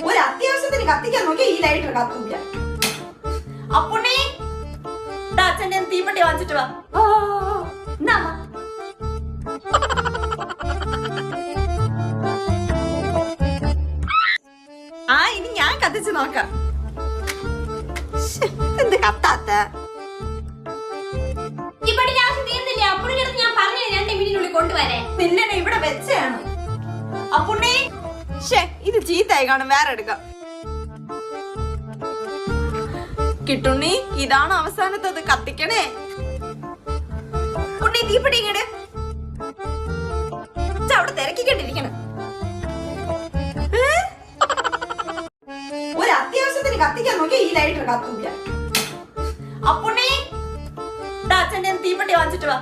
ഒരു അത്യാവശ്യത്തിന് കത്തിക്കാൻ നോക്കി ഈ ലൈറ്റർ കത്തൂല. അപ്പുണ്ണി അച്ഛൻ്റെ തീപ്പെട്ടി വാങ്ങിച്ചിട്ട് വാ. ആ ഇനി ഞാൻ കത്തിച്ച് നോക്കാം. എന്ത് കത്താത്ത നിന്നെ ഇവിടെ വെച്ചാണ് അപ്പുണ്ണി. ഇത് ചീത്തായി കാണും, വേറെ എടുക്കാം. കിട്ടുണ്ണി ഇതാണ് അവസാനത്തത്, കത്തിക്കണേ. ഉണ്ണി തീപ്പെട്ടി ഇങ്ങട് അവിടെ തിരക്കിക്കൊണ്ടിരിക്കണം. ഒരു അത്യാവശ്യത്തിന് കത്തിക്കാൻ നോക്കി ഈ ലൈറ്റർ കത്തൂല. അപ്പുണ്ണി അച്ഛൻ്റെ തീപ്പെട്ടി വാങ്ങിച്ചിട്ട് വാ.